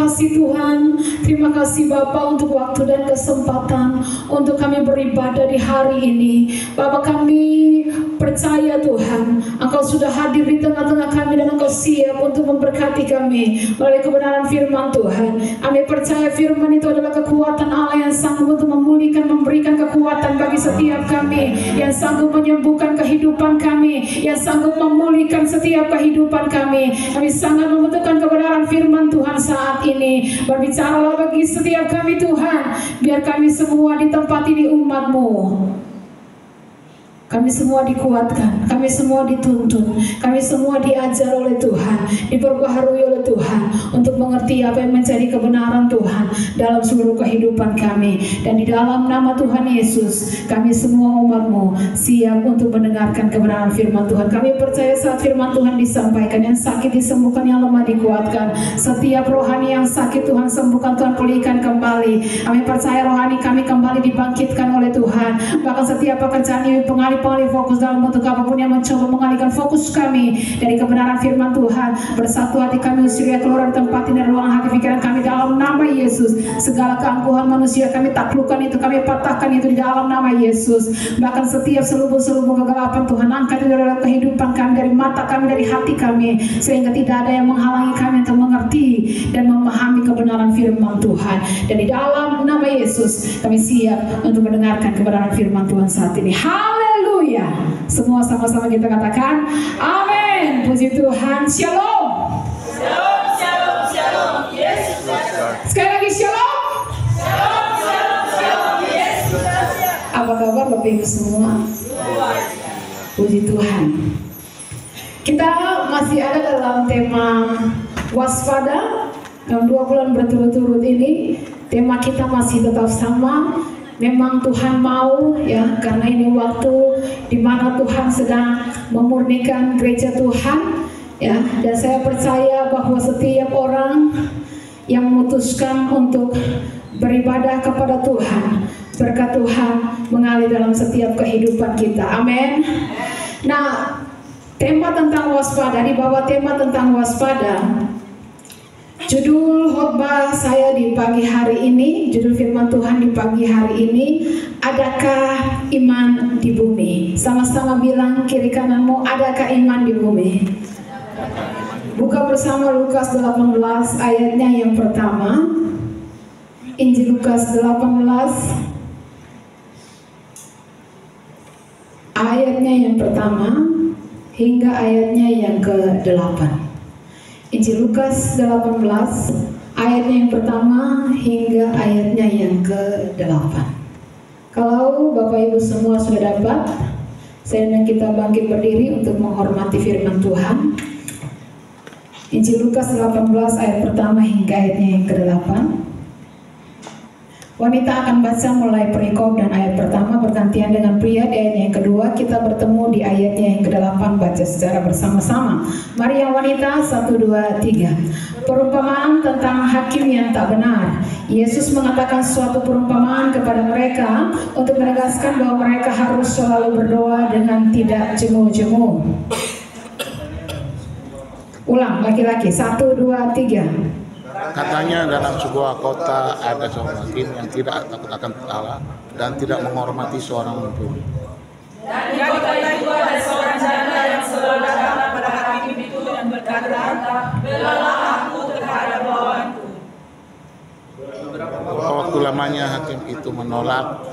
kasih Tuhan, terima kasih Bapa untuk waktu dan kesempatan untuk kami beribadah di hari ini. Bapa, kami percaya Tuhan, Engkau sudah hadir di tengah-tengah kami dan Engkau siap untuk memberkati kami melalui kebenaran firman Tuhan. Kami percaya firman itu adalah kekuatan Allah yang sanggup untuk memulihkan, memberikan kekuatan bagi setiap kami, yang sanggup menyembuhkan kehidupan kami, yang sanggup memulihkan setiap kehidupan kami. Kami sangat membutuhkan kebenaran firman Tuhan saat ini. Berbicaralah bagi setiap kami Tuhan, biar kami semua ditempati di umat-Mu. Kami semua dikuatkan, kami semua dituntun, kami semua diajar oleh Tuhan, diperbaharui oleh Tuhan untuk mengerti apa yang menjadi kebenaran Tuhan dalam seluruh kehidupan kami. Dan di dalam nama Tuhan Yesus, kami semua umat-Mu siap untuk mendengarkan kebenaran firman Tuhan. Kami percaya saat firman Tuhan disampaikan, yang sakit disembuhkan, yang lemah dikuatkan. Setiap rohani yang sakit Tuhan sembuhkan, Tuhan pulihkan kembali. Kami percaya rohani kami kembali dibangkitkan oleh Tuhan. Bahkan setiap pekerjaan ini pengalih fokus dalam bentuk apapun yang mencoba mengalihkan fokus kami dari kebenaran firman Tuhan. Bersatu hati kami usir ya keluar dari tempat ini, ruang hati pikiran kami dalam nama Yesus. Segala keangkuhan manusia kami taklukkan itu, kami patahkan itu di dalam nama Yesus. Bahkan setiap selubung-selubung kegelapan Tuhan angkat itu dari kehidupan kami, dari mata kami, dari hati kami, sehingga tidak ada yang menghalangi kami untuk mengerti dan memahami kebenaran firman Tuhan. Dan di dalam nama Yesus kami siap untuk mendengarkan kebenaran firman Tuhan saat ini. Haleluya. Semua sama-sama kita katakan amin. Puji Tuhan. Shalom. Shalom, shalom, shalom. Yesus. Sekali lagi shalom. Shalom, shalom, shalom. Yesus. Apa kabar Bapak Ibu semua? Puji Tuhan. Kita masih ada dalam tema waspada. Dalam 2 bulan berturut-turut ini tema kita masih tetap sama. Memang Tuhan mau ya, karena ini waktu di mana Tuhan sedang memurnikan gereja Tuhan ya, dan saya percaya bahwa setiap orang yang memutuskan untuk beribadah kepada Tuhan, berkat Tuhan mengalir dalam setiap kehidupan kita. Amin. Nah, tema tentang waspada, di bawah tema tentang waspada, judul khotbah saya di pagi hari ini, judul firman Tuhan di pagi hari ini, adakah iman di bumi? Sama-sama bilang kiri kananmu, adakah iman di bumi? Buka bersama Lukas 18 ayatnya yang pertama. Injil Lukas 18 ayatnya yang pertama hingga ayatnya yang ke-8. Injil Lukas 18 ayatnya yang pertama hingga ayatnya yang ke-8. Kalau Bapak Ibu semua sudah dapat, saya dan kita bangkit berdiri untuk menghormati firman Tuhan. Injil Lukas 18 ayat pertama hingga ayatnya yang ke-8. Wanita akan baca mulai perikop dan ayat pertama bergantian dengan pria di ayatnya yang kedua. Kita bertemu di ayatnya yang ke-8, baca secara bersama-sama. Mari yang wanita, 1, 2, 3. Perumpamaan tentang hakim yang tak benar. Yesus mengatakan suatu perumpamaan kepada mereka untuk menegaskan bahwa mereka harus selalu berdoa dengan tidak jemu-jemu. Ulang, laki-laki, 1, 2, 3. Katanya dalam sebuah kota ada seorang hakim yang tidak takut akan Allah dan tidak menghormati seorang pun. Dan di kota itu ada seorang janda yang selalu datang pada hakim itu dan berkata, belalah aku terhadap lawanku. Beberapa waktu lamanya hakim itu menolak,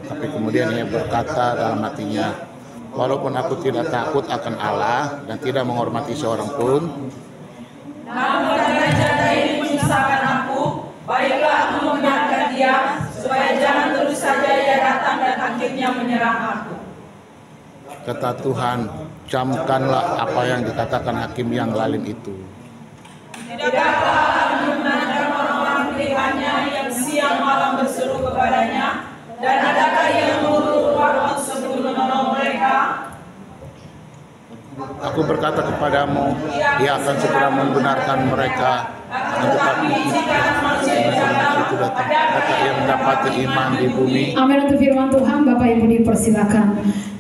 tapi kemudian ia berkata dalam hatinya, walaupun aku tidak takut akan Allah dan tidak menghormati seorang pun, namun karena janda ini menyusahkan aku, baiklah aku membiarkan dia, supaya jangan terus saja ia datang dan akhirnya menyerang aku. kata Tuhan, camkanlah apa yang dikatakan hakim yang lalim itu. Tidakkah Allah membenarkan orang-orang pilihannya yang siang malam berseru kepadanya, dan adakah ia mengulur waktu sebelum menolong mereka? Aku berkata kepadamu, ia akan segera membenarkan mereka. Tetapi jika manusia itu datang, kata ia mendapati iman di bumi. Amin untuk firman Tuhan. Bapak Ibu dipersilakan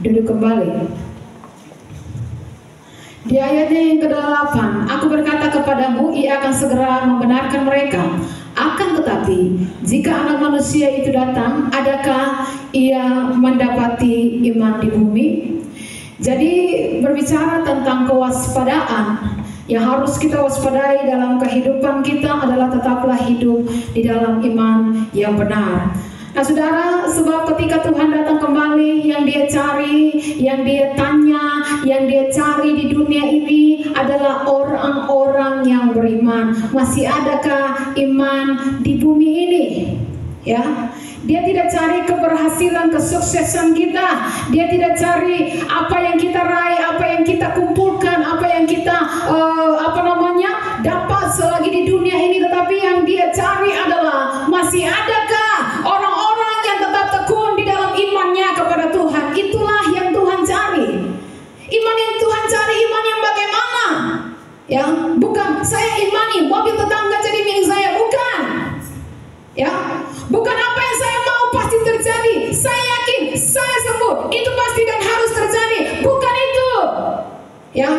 duduk kembali. Di ayatnya yang ke-8, aku berkata kepadamu, ia akan segera membenarkan mereka. Akan tetapi, jika anak manusia itu datang, adakah ia mendapati iman di bumi? Jadi berbicara tentang kewaspadaan, yang harus kita waspadai dalam kehidupan kita adalah tetaplah hidup di dalam iman yang benar. Nah saudara, sebab ketika Tuhan datang kembali, yang dia cari, yang dia tanya, yang dia cari di dunia ini adalah orang-orang yang beriman. Masih adakah iman di bumi ini? Ya, dia tidak cari keberhasilan, kesuksesan kita. Dia tidak cari apa yang kita raih, apa yang kita kumpulkan, apa yang kita dapat selagi di dunia ini. Tetapi yang dia cari adalah masih adakah orang-orang yang tetap tekun di dalam imannya kepada Tuhan. Itulah yang Tuhan cari. Iman yang Tuhan cari, iman yang bagaimana? Ya, bukan saya imani mobil tetangga jadi milik saya, bukan. Ya, bukan apa yang saya mau pasti terjadi. Saya yakin, saya sembuh, itu pasti dan harus terjadi. Bukan itu. Ya,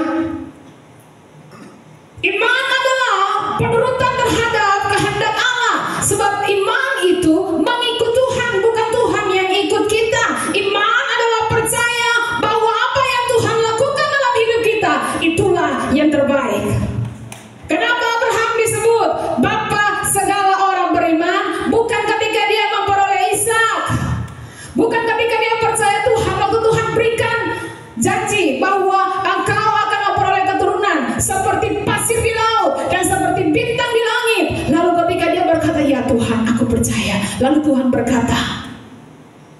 iman adalah penurutan terhadap kehendak Allah. Sebab iman itu mengikut Tuhan, bukan Tuhan yang ikut kita. Iman adalah percaya bahwa apa yang Tuhan lakukan dalam hidup kita, itulah yang terbaik. Kenapa Abraham disebut bapa segala orang beriman? Bukan ketika dia memperoleh Ishak, bukan ketika dia percaya Tuhan waktu Tuhan berikan janji bahwa engkau akan memperoleh keturunan seperti pasir di laut dan seperti bintang di langit. Lalu ketika dia berkata, ya Tuhan aku percaya, lalu Tuhan berkata,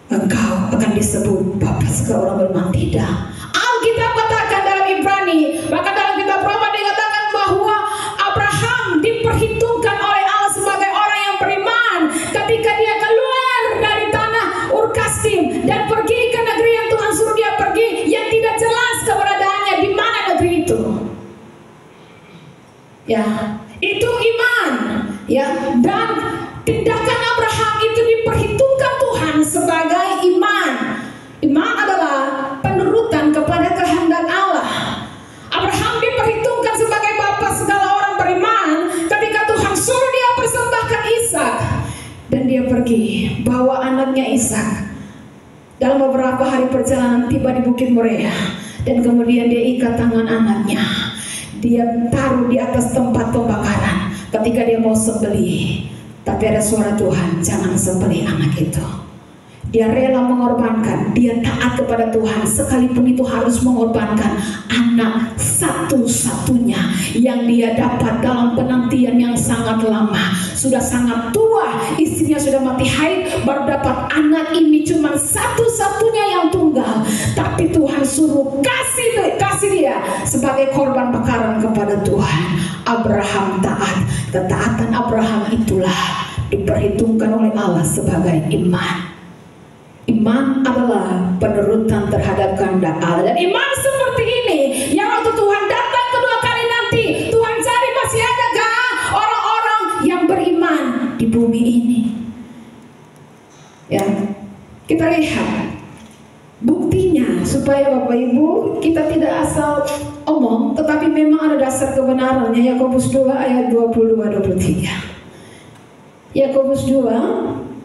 engkau akan disebut bapa segala orang beriman. Tidak. Alkitab katakan dalam Ibrani, bahkan dalam kitab Roma dikatakan bahwa Abraham diperhitungkan oleh Allah sebagai orang yang beriman ketika dia keluar dari tanah Ur Kasdim dan pergi ke negeri yang Tuhan suruh dia pergi, yang tidak jelas keberadaannya di mana negeri itu. Ya, itu iman. Ya, dan tindakan Abraham itu diperhitungkan Tuhan sebagai iman. Iman adalah penurutan kepada kehendak Allah. Abraham diperhitungkan sebagai bapa segala orang beriman ketika Tuhan suruh dia persembahkan Ishak, dan dia pergi bawa anaknya Ishak. Dalam beberapa hari perjalanan tiba di Bukit Moria, dan kemudian dia ikat tangan anaknya, dia taruh di atas tempat pembakaran ketika dia mau sembelih. Tapi ada suara Tuhan, jangan sembelih anak itu. Dia rela mengorbankan, dia taat kepada Tuhan, sekalipun itu harus mengorbankan anak satu-satunya yang dia dapat dalam penantian yang sangat lama. Sudah sangat tua, istrinya sudah mati haid, baru dapat anak ini cuma satu-satunya yang tunggal. Tapi Tuhan suruh kasih dia sebagai korban bakaran kepada Tuhan. Abraham taat. Ketaatan Abraham itulah diperhitungkan oleh Allah sebagai iman. Iman adalah penurutan terhadap kehendak Allah. Dan iman seperti ini yang waktu Tuhan datang kedua kali nanti, Tuhan cari masih adakah orang-orang yang beriman di bumi ini. Ya, kita lihat buktinya supaya Bapak Ibu kita tidak asal omong, tetapi memang ada dasar kebenarannya. Yakobus 2 ayat 22-23. Yakobus 2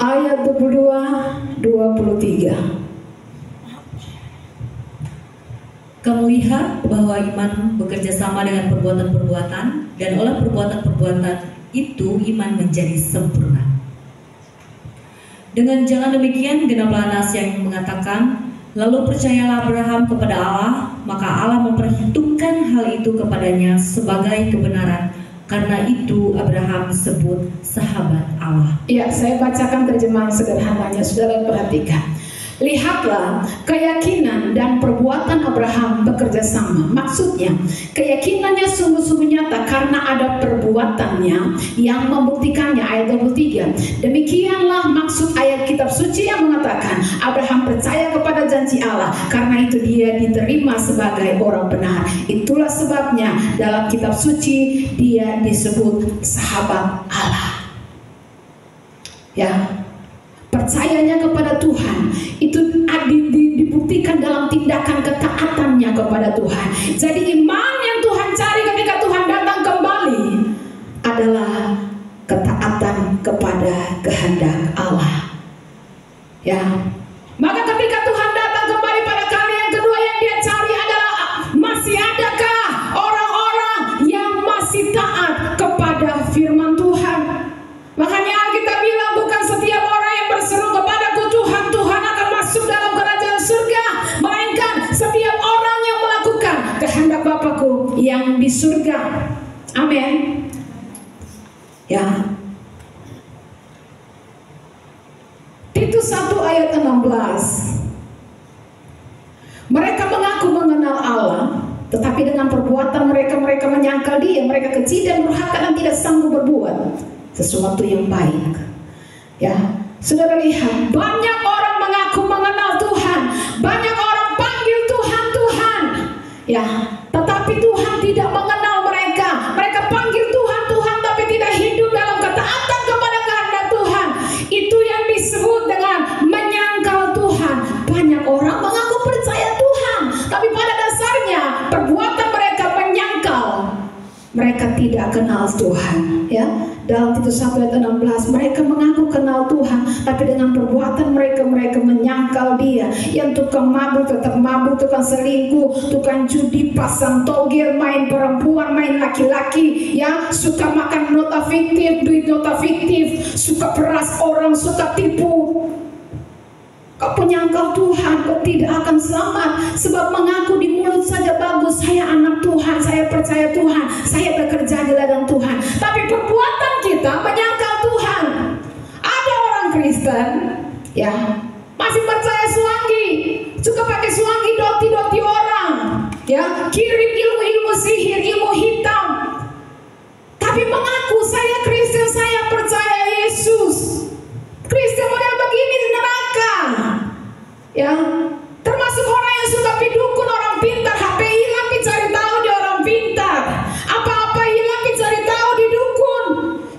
ayat 22-23. Kamu lihat bahwa iman bekerja sama dengan perbuatan-perbuatan, dan oleh perbuatan-perbuatan itu iman menjadi sempurna. Dengan jalan demikian genaplah nas yang mengatakan, lalu percayalah Abraham kepada Allah, maka Allah memperhitungkan hal itu kepadanya sebagai kebenaran. Karena itu Abraham disebut sahabat Allah. Ya, saya bacakan terjemahan sederhananya, saudara perhatikan. Lihatlah, keyakinan dan perbuatan Abraham bekerja sama. Maksudnya, keyakinannya sungguh-sungguh nyata karena ada perbuatannya yang membuktikannya. Ayat 23. Demikianlah maksud ayat kitab suci yang mengatakan Abraham percaya kepada janji Allah, karena itu dia diterima sebagai orang benar. Itulah sebabnya dalam kitab suci dia disebut sahabat Allah. Ya, percayanya kepada Tuhan itu dibuktikan dalam tindakan ketaatannya kepada Tuhan. Jadi iman kehendak Allah. Ya, maka ketika Tuhan datang kembali pada kali yang kedua, yang dia cari adalah masih adakah orang-orang yang masih taat kepada firman Tuhan. Makanya Alkitab bilang bukan setiap orang yang berseru kepadaku Tuhan, Tuhan akan masuk dalam kerajaan surga, melainkan setiap orang yang melakukan kehendak Bapakku yang di surga. Amin. Ya. Titus 1 ayat 16. Mereka mengaku mengenal Allah, tetapi dengan perbuatan mereka menyangkal Dia. Mereka keji dan durhaka dan tidak sanggup berbuat sesuatu yang baik. Ya, saudara lihat, banyak orang mengaku mengenal Tuhan, banyak orang panggil Tuhan Tuhan, ya, tetapi Tuhan tidak mengenal mereka. Mereka panggil Tuhan Tuhan, tapi tidak hidup dalam ketaatan kepada kehendak Tuhan. Itu yang disebut dengan menyangkal Tuhan. Banyak orang mengaku percaya Tuhan, tapi pada dasarnya perbuatan mereka menyangkal. Mereka tidak kenal Tuhan, ya. Dalam Titus 1 ayat 16, mereka mengaku kenal Tuhan, tapi dengan perbuatan mereka menyangkal Dia. Yang tukang mabuk tetap mabuk, tukang selingkuh, tukang judi, pasang togel, main perempuan, main laki-laki, ya, suka makan nota fiktif, duit nota fiktif, suka peras orang, suka tipu. Kau penyangkal Tuhan, kau tidak akan selamat. Sebab mengaku di mulut saja bagus, saya anak Tuhan, saya percaya Tuhan, saya bekerja di ladang Tuhan, tapi perbuatan kita menyangkal Tuhan. Ada orang Kristen, ya, masih percaya suangi, suka pakai suangi, doti orang, ya, kirim ilmu sihir, ilmu hitam, tapi mengaku saya Kristen, saya percaya Yesus. Kristen model begini di neraka, ya. Termasuk orang yang suka pidukun, orang pintar, HP hilang cari tahu di orang pintar, apa-apa hilang cari tahu di dukun,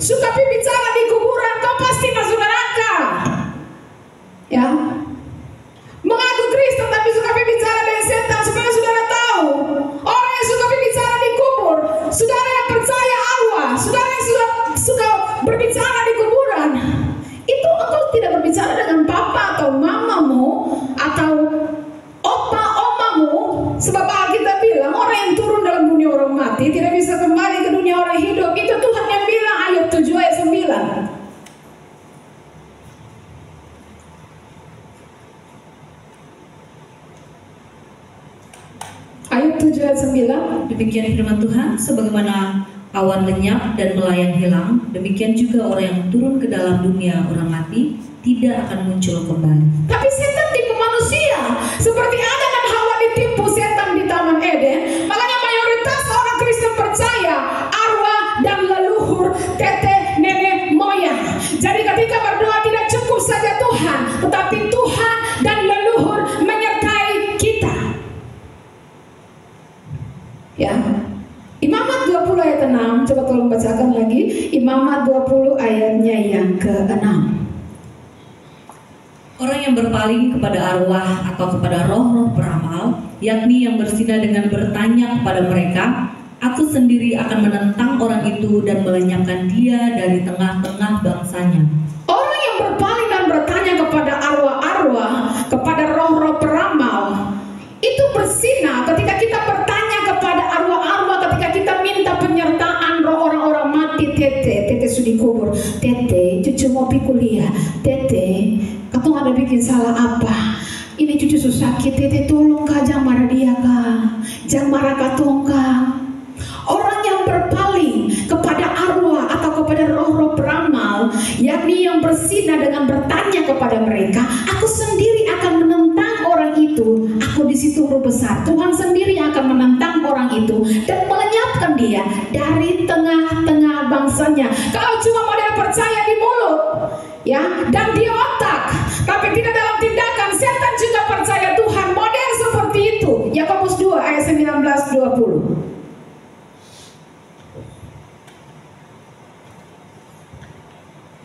suka bicara di kuburan, kau pasti masuk neraka, ya. Mengaku Kristen tapi suka bicara dengan setan. Supaya saudara tahu, orang yang suka bicara di kubur, saudara yang percaya arwah, saudara yang suka berbicara di kuburan, itu engkau tidak berbicara dengan papa atau mamamu atau opa omamu. Sebab Alkitab bilang orang yang turun dalam dunia orang mati tidak bisa kembali ke dunia orang hidup. Itu Tuhan yang bilang, ayat 7 ayat 9. Ayat 7 ayat 9. Demikian firman Tuhan, sebagaimana awan lenyap dan melayang hilang, demikian juga orang yang turun ke dalam dunia orang mati tidak akan muncul kembali. Tapi setan tipu manusia, seperti Adam dan Hawa ditipu setan di Taman Eden. Makanya mayoritas orang Kristen percaya arwah dan leluhur, tete, nenek, moyang. Jadi ketika berdoa tidak cukup saja Tuhan, tetapi Tuhan dan leluhur menyertai kita. Ya. Imamat 20 ayat 6, coba tolong bacakan lagi. Imamat 20 ayatnya yang ke-6. Orang yang berpaling kepada arwah atau kepada roh-roh peramal, yakni yang berzina dengan bertanya kepada mereka, aku sendiri akan menentang orang itu dan melenyapkan dia dari tengah-tengah bangsanya. Orang yang berpaling dan bertanya kepada arwah-arwah, kepada roh-roh peramal, itu berzina. Ketika kita bertanya kepada arwah-arwah, ketika kita minta penyertaan roh orang-orang mati, tete sudah kubur, tete cucu mau pergi kuliah, tete katong ada bikin salah apa, ini cucu susah sakit, tete tolong kak, jangan marah dia kak, jangan marah katong kak. Orang yang berpaling kepada arwah atau kepada roh-roh peramal, yakni yang berzina dengan bertanya kepada mereka, aku sendiri akan menentang orang itu. Aku di situ huruf besar. Tuhan sendiri akan menentang orang itu dan melenyapkan dia dari tengah-tengah bangsanya. Kalau cuma model percaya di mulut, ya, dan di otak, tapi tidak dalam tindakan, setan juga percaya Tuhan model seperti itu. Yakobus 2 ayat 19-20.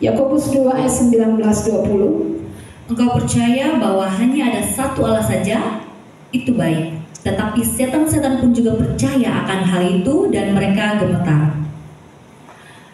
Yakobus 2 ayat 19-20. Engkau percaya bahwa hanya ada satu Allah saja, itu baik. Tetapi setan-setan pun juga percaya akan hal itu dan mereka gemetar.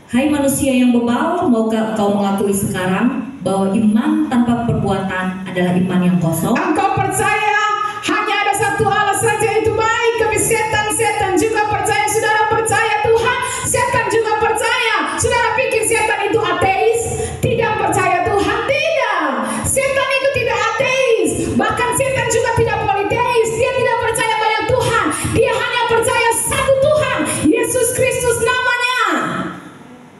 Hai manusia yang bebal, maukah kau mengakui sekarang bahwa iman tanpa perbuatan adalah iman yang kosong? Engkau percaya hanya ada satu Allah saja itu baik, tapi setan juga percaya. Saudara percaya Tuhan, setan juga percaya. Saudara pikir setan itu ateis? Tidak percaya Tuhan? Tidak. Setan itu tidak ateis. Bahkan setan juga tidak politeis. Dia tidak percaya banyak Tuhan. Dia hanya percaya satu Tuhan, Yesus Kristus namanya.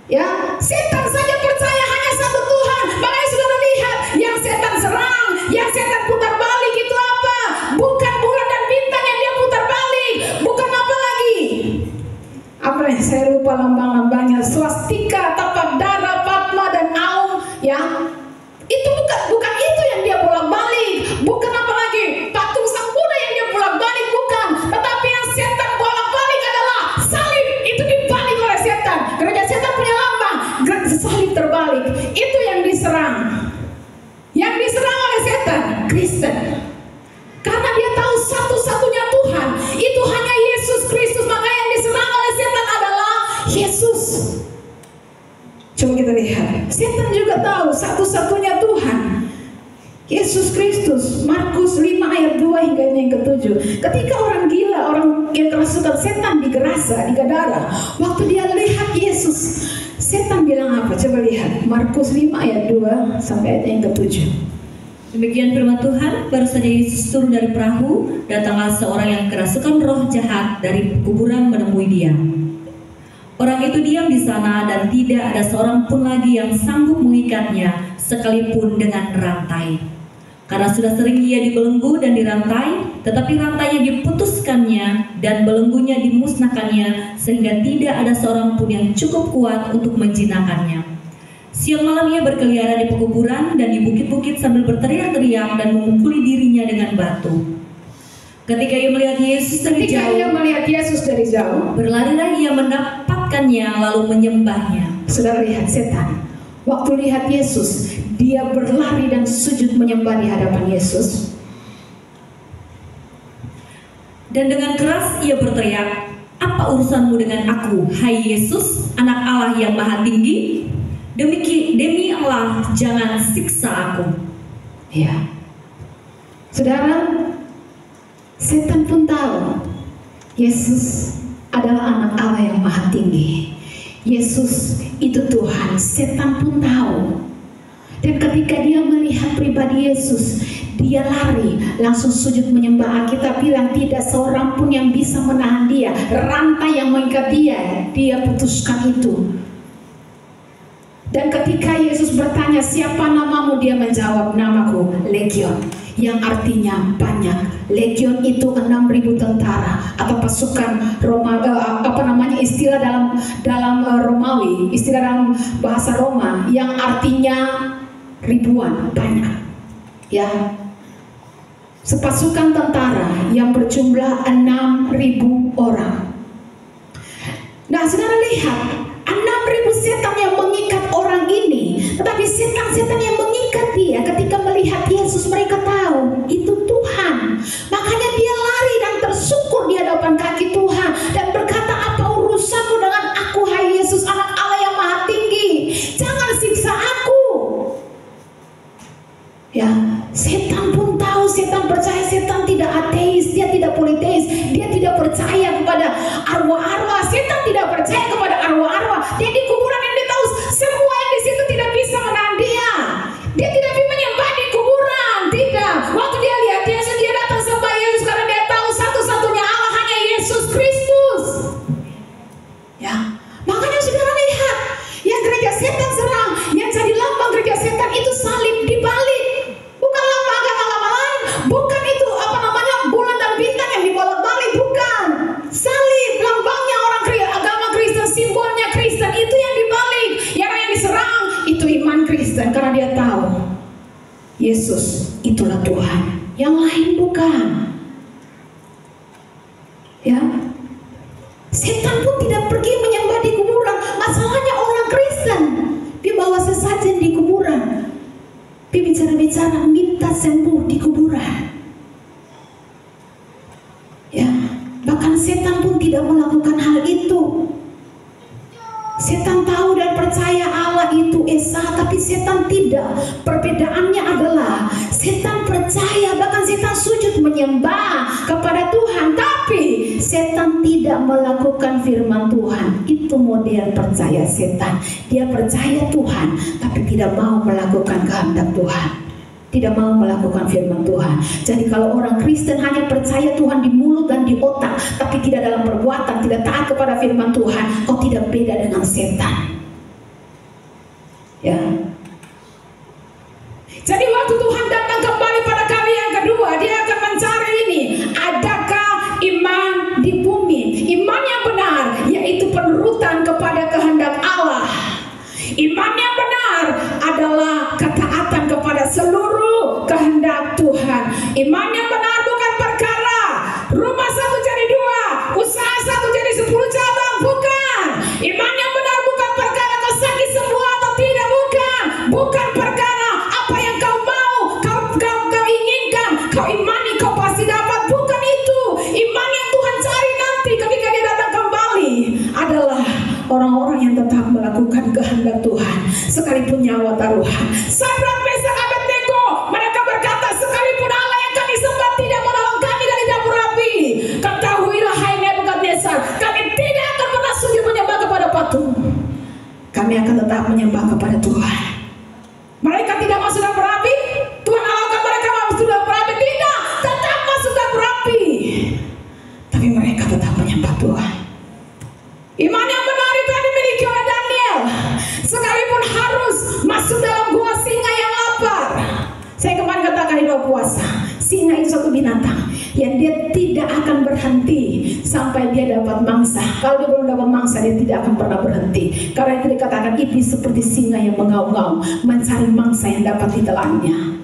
Ya, setan saja percaya hanya satu Tuhan. Makanya saudara lihat, yang setan serang, yang setan putar balik itu apa? Bukan bulan dan bintang yang dia putar balik. Bukan apa lagi? Apa yang saya lupa lambang-lambangnya? Swastika, tapak darah, Padma dan Aum. Ya, itu bukan itu yang dia bolak balik. Bukan apa lagi? Patung sang Buddha yang dia bolak balik, bukan. Tetapi yang setan bolak balik adalah salib. Itu dibalik oleh setan. Gereja setan punya lambang, salib terbalik. Itu yang diserang. Yang diserang oleh setan, Kristen. Karena dia tahu satu-satunya Tuhan itu hanya Yesus Kristus. Maka yang diserang oleh setan adalah Yesus. Coba kita lihat, setan juga tahu satu-satunya Tuhan Yesus Kristus. Markus 5 ayat 2 hingga yang ke-7. Ketika orang gila, orang yang kerasukan setan di Gerasa, di Gadara, waktu dia lihat Yesus, setan bilang apa? Coba lihat Markus 5 ayat 2 sampai ayat yang ke-7. Demikian firman Tuhan. Baru saja Yesus turun dari perahu, datanglah seorang yang kerasukan roh jahat dari kuburan menemui dia. Orang itu diam di sana dan tidak ada seorang pun lagi yang sanggup mengikatnya sekalipun dengan rantai. Karena sudah sering ia dibelenggu dan dirantai, tetapi rantainya diputuskannya dan belenggunya dimusnahkannya, sehingga tidak ada seorang pun yang cukup kuat untuk menjinakkannya. Siang malam ia berkeliaran di pekuburan dan di bukit-bukit sambil berteriak-teriak dan memukuli dirinya dengan batu. Ketika ia melihat Yesus dari jauh, berlarilah ia mendapatkannya lalu menyembahnya. Saudara lihat setan, waktu lihat Yesus, dia berlari dan sujud menyembah di hadapan Yesus. Dan dengan keras ia berteriak, "Apa urusanmu dengan aku, hai Yesus, anak Allah yang maha tinggi? Demi Allah, jangan siksa aku." Ya, saudara, setan pun tahu Yesus adalah anak Allah yang maha tinggi. Yesus itu Tuhan. Setan pun tahu. Dan ketika dia melihat pribadi Yesus, dia lari langsung sujud menyembah. Alkitab bilang tidak seorang pun yang bisa menahan dia. Rantai yang mengikat dia putuskan itu. Dan ketika Yesus bertanya, "Siapa namamu?" Dia menjawab, "Namaku Legion," yang artinya banyak. Legion itu 6.000 tentara atau pasukan Roma, istilah dalam Romawi, istilah dalam bahasa Roma yang artinya ribuan, banyak. Ya, sepasukan tentara yang berjumlah 6.000 orang. Nah, saudara lihat, 6.000 setan yang mengikat orang ini. Tetapi setan-setan yang mengikat dia, ketika melihat Yesus, mereka tahu itu Tuhan. Makanya dia lari dan tersungkur di hadapan kaki Tuhan dan berkata, "Apa urusanmu dengan aku, hai Yesus, anak Allah yang maha tinggi? Jangan siksa aku." Ya, setan pun tahu, setan percaya. Setan tidak ateis, dia tidak politeis, dia tidak percaya kepada arwah-arwah. Setan tidak percaya kepada arwah-arwah. Dia di kuburan yang dia tahu semua yang di situ tidak bisa menahan dia. Dia tidak bisa menyembah di kuburan, tidak. Waktu dia lihat Yesus, dia datang sembah Yesus karena dia tahu satu-satunya Allah hanya Yesus Kristus. Ya, makanya saudara lihat, yang gereja setan serang, yang jadi lambang gereja setan itu salib dibalik. Bukan lambang agama lain, bukan itu bulan dan bintang yang dibolak-balik, bukan. Salib, lambangnya orang agama Kristen, simbolnya Kristen, itu yang dibalik. Yang diserang itu iman Kristen karena dia tahu Yesus itulah Tuhan, yang lain bukan. Ya, setan pun tidak pergi menyembah di kuburan. Masalahnya orang Kristen dibawa sesajen di kuburan, bicara-bicara minta sembuh di kuburan. Ya, bahkan setan pun tidak melakukan hal itu. Setan tahu dan berusaha, tapi setan tidak. Perbedaannya adalah setan percaya, bahkan setan sujud menyembah kepada Tuhan, tapi setan tidak melakukan firman Tuhan. Itu model percaya setan. Dia percaya Tuhan, tapi tidak mau melakukan kehendak Tuhan, tidak mau melakukan firman Tuhan. Jadi kalau orang Kristen hanya percaya Tuhan di mulut dan di otak, tapi tidak dalam perbuatan, tidak taat kepada firman Tuhan, kau tidak beda dengan setan. Ya. Jadi waktu Tuhan datang kembali pada kali yang kedua, dia akan mencari ini, adakah iman di bumi? Iman yang benar, yaitu penurutan kepada kehendak Allah. Iman yang benar adalah ketaatan kepada seluruh kehendak Tuhan. Iman yang benar bukan perkara rumah satu jadi dua, usaha satu jadi 10 cabang, bukan. Iman yang benar bukan perkara kau sakit semua atau tidak, bukan. Bukan perkara apa yang kau mau, kau inginkan, kau imani, kau pasti dapat, bukan itu. Iman yang Tuhan cari nanti ketika dia datang kembali adalah orang-orang yang tetap melakukan kehendak Tuhan sekalipun nyawa taruhan. Sadrak, Mesak, Abednego, mereka berkata, sekalipun Allah yang kami sembah tidak menolong kami dari dapur api, ketahuilah hai Nebukadnezar, kami tidak akan pernah sujud menyembah kepada patung. Kami akan tetap menyembah kepada Tuhan. Mereka tidak masuk dapur api, Tuhan alahkan mereka masuk dapur api, tidak, tetap masuk dapur api, tapi mereka tetap menyembah Tuhan. Iman yang benar itu yang dimiliki oleh Daniel, sekalipun harus masuk dalam gua singa yang lapar. Saya kemarin katakan di doa puasa, singa itu satu binatang yang dia tidak akan berhenti sampai dia dapat mangsa. Kalau dia belum dapat mangsa, dia tidak akan pernah berhenti. Karena itu dikatakan iblis seperti singa yang mengaum-ngaum mencari mangsa yang dapat ditelannya.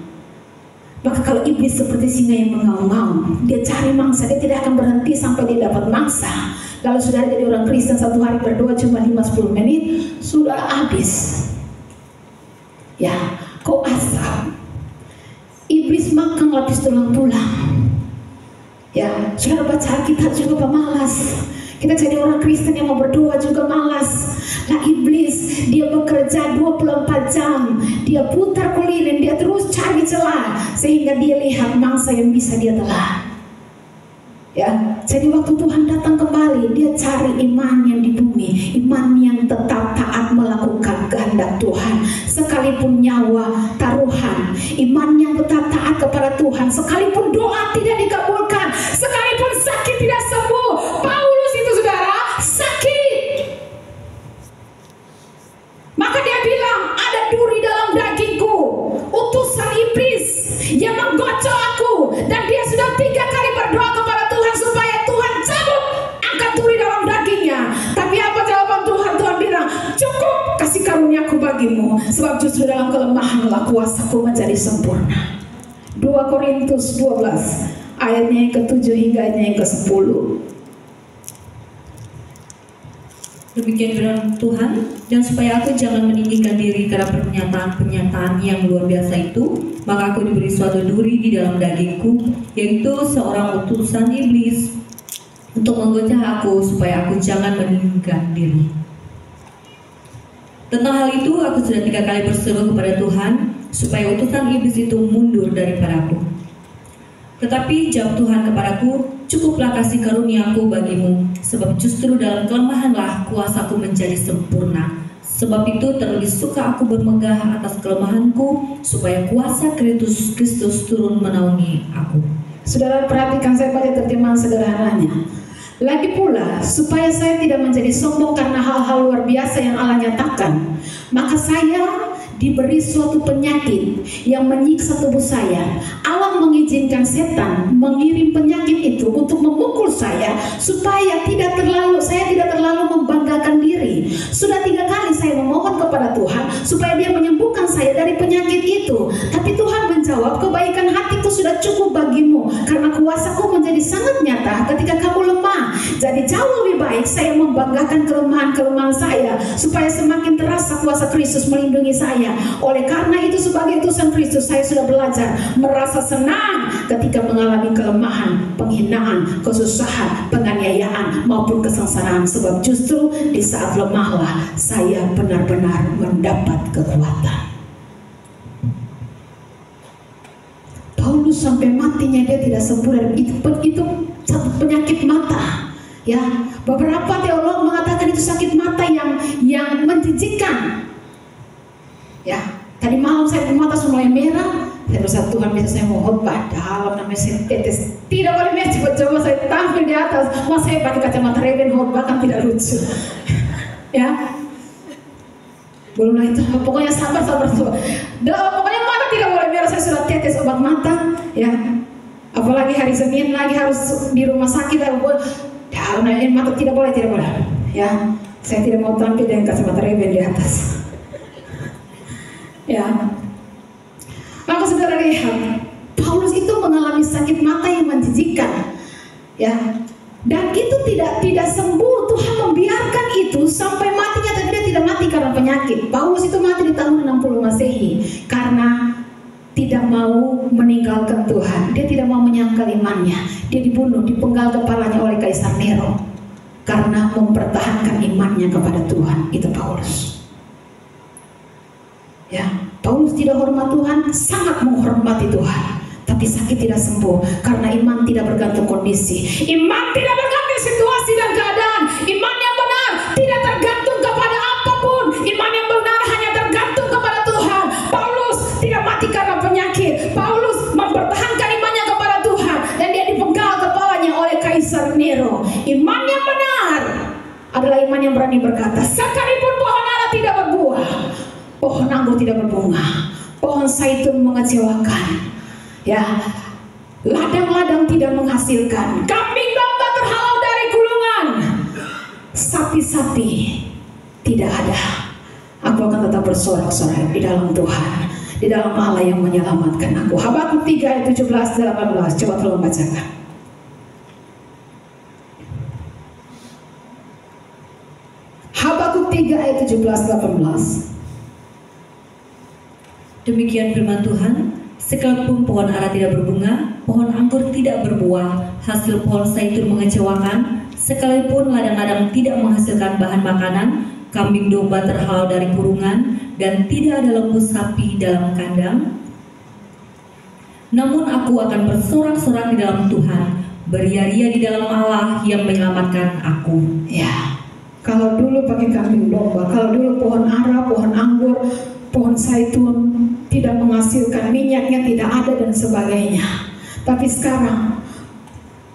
Maka kalau iblis seperti singa yang mengaum-ngaum, dia cari mangsa, dia tidak akan berhenti sampai dia dapat mangsa. Kalau sudah jadi orang Kristen satu hari berdoa cuma 5-10 menit, sudah habis. Ya, kau asal. Iblis makan lapis tulang-tulang. Ya, sudah baca Alkitab juga pemalas. Kita jadi orang Kristen yang mau berdoa juga malas. Nah, iblis dia bekerja 24 jam. Dia putar keliling, dia terus cari celah sehingga dia lihat mangsa yang bisa dia telan. Ya, jadi waktu Tuhan datang kembali, dia cari iman yang di bumi, iman yang tetap taat melakukan kehendak Tuhan, sekalipun nyawa taruhan, iman yang tetap taat kepada Tuhan, sekalipun doa tidak dikabulkan, sekalipun sakit tidak sembuh. Paulus itu saudara sakit, maka dia bilang ada duri dalam dagingku, utusan iblis yang menggocok aku, dan dia sudah 3 kali berdoa kepada Tuhan supaya Tuhan cabut angkat duri dalam dagingnya. Tapi apa jawaban Tuhan? Tuhan bilang, cukup, kasih karuniaku bagimu, sebab justru dalam kelemahanlah kuasaku menjadi sempurna. 2 Korintus 12 ayatnya yang ke-7 hingga ayatnya yang ke-10. Demikian firman Tuhan, dan supaya aku jangan meninggikan diri karena pernyataan-pernyataan yang luar biasa itu, maka aku diberi suatu duri di dalam dagingku, yaitu seorang utusan iblis untuk menggocah aku supaya aku jangan meninggikan diri. Tentang hal itu aku sudah 3 kali berseru kepada Tuhan supaya utusan iblis itu mundur daripadaku. Tetapi jawab Tuhan kepadaku, cukuplah kasih karuniaku bagimu, sebab justru dalam kelemahanlah kuasaku menjadi sempurna. Sebab itu terlebih suka aku bermegah atas kelemahanku, supaya kuasa Kristus turun menaungi aku. Saudara perhatikan, saya baca terjemahan sederhananya. Lagi pula, supaya saya tidak menjadi sombong karena hal-hal luar biasa yang Allah nyatakan, maka saya diberi suatu penyakit yang menyiksa tubuh saya. Allah mengizinkan setan mengirim penyakit itu untuk memukul saya supaya saya tidak terlalu membanggakan diri. Sudah 3 kali saya memohon kepada Tuhan supaya dia menyembuhkan saya dari penyakit itu, tapi Tuhan menjawab, kebaikan hatiku sudah cukup bagimu karena kuasaku menjadi sangat nyata ketika kamu lemah. Jadi jauh lebih baik saya membanggakan kelemahan-kelemahan saya supaya semakin terasa kuasa Kristus melindungi saya. Oleh karena itu sebagai utusan Kristus saya sudah belajar merasa senang ketika mengalami kelemahan, penghinaan, kesusahan, penganiayaan maupun kesengsaraan, sebab justru di saat lemahlah saya benar-benar mendapat kekuatan. Paulus sampai matinya dia tidak sembuh dari itu penyakit mata. Ya, beberapa teolog mengatakan itu sakit mata yang menjijikkan. Ya, tadi malam saya mata mulai merah. Saya berusaha, Tuhan bisa saya mau khotbah dalam namanya saya tetes. Tidak boleh merah, coba saya tampil di atas. Mas saya pakai kacamata Ray-Ban khotbah kan tidak lucu. Ya, belum lagi itu. Pokoknya sabar. Pokoknya mata tidak boleh merah. Saya sudah tetes obat mata. Ya, apalagi hari Senin lagi harus di rumah sakit. Mata tidak boleh. Ya, saya tidak mau tampil dengan kacamata Ray-Ban di atas. Ya, maka saudara lihat, Paulus itu mengalami sakit mata yang menjijikkan. Ya, dan itu tidak sembuh. Tuhan membiarkan itu sampai matinya, tapi dia tidak mati karena penyakit. Paulus itu mati di tahun 60 Masehi karena tidak mau meninggalkan Tuhan. Dia tidak mau menyangkal imannya. Dia dibunuh, dipenggal kepalanya oleh Kaisar Nero karena mempertahankan imannya kepada Tuhan. Itu Paulus. Ya, Paulus tidak hormat Tuhan, sangat menghormati Tuhan, tapi sakit tidak sembuh karena iman tidak bergantung kondisi. Iman tidak bergantung situasi dan keadaan. Iman yang benar tidak tergantung kepada apapun. Iman yang benar hanya tergantung kepada Tuhan. Paulus tidak mati karena penyakit. Paulus mempertahankan imannya kepada Tuhan dan dia dipenggal kepalanya oleh Kaisar Nero. Iman yang benar adalah iman yang berani berkata, sekalipun pohon ara tidak berbuah, pohon anggur tidak berbunga, pohon zaitun mengecewakan, ya, ladang-ladang tidak menghasilkan, kambing domba terhalau dari gulungan, sapi-sapi tidak ada, aku akan tetap bersorak-sorai di dalam Tuhan, di dalam Allah yang menyelamatkan aku. Habakuk 3 ayat 17-18, coba tolong bacakan. Habakuk 3 ayat 17-18. Demikian firman Tuhan, sekalipun pohon ara tidak berbunga, pohon anggur tidak berbuah, hasil pohon zaitun mengecewakan, sekalipun ladang-ladang tidak menghasilkan bahan makanan, kambing domba terhalau dari kurungan, dan tidak ada lembu sapi dalam kandang. Namun aku akan bersorak-sorak di dalam Tuhan, beria-ria di dalam Allah yang menyelamatkan aku. Ya, kalau dulu pakai kambing domba, kalau dulu pohon ara, pohon anggur, pohon zaitun tidak menghasilkan, minyaknya tidak ada dan sebagainya. Tapi sekarang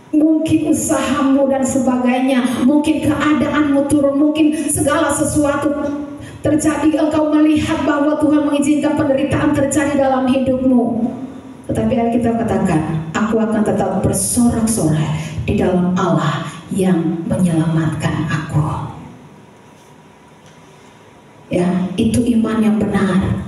mungkin usahamu dan sebagainya, mungkin keadaanmu turun, mungkin segala sesuatu terjadi, engkau melihat bahwa Tuhan mengizinkan penderitaan terjadi dalam hidupmu. Tetapi Alkitab katakan, aku akan tetap bersorak-sorai di dalam Allah yang menyelamatkan aku. Ya, itu iman yang benar.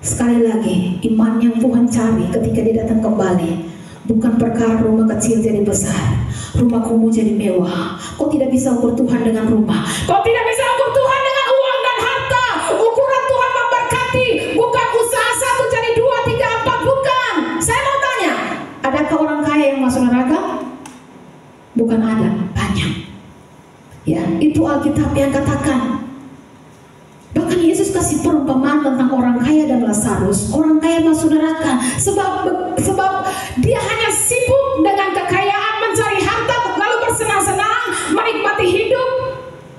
Sekali lagi, iman yang Tuhan cari ketika dia datang kembali bukan perkara rumah kecil jadi besar, rumah kumuh jadi mewah. Kau tidak bisa ukur Tuhan dengan rumah, kau tidak bisa ukur Tuhan dengan uang dan harta. Ukuran Tuhan memberkati, bukan usaha 1 jadi 2, 3, 4, bukan. Saya mau tanya, adakah orang kaya yang masuk neraka? Bukan ada, banyak. Ya, itu Alkitab yang katakan. Bahkan Yesus kasih perumpamaan tentang orang kaya dan Lazarus. Orang kaya masuk neraka sebab dia hanya sibuk dengan kekayaan, mencari harta, lalu bersenang-senang, menikmati hidup.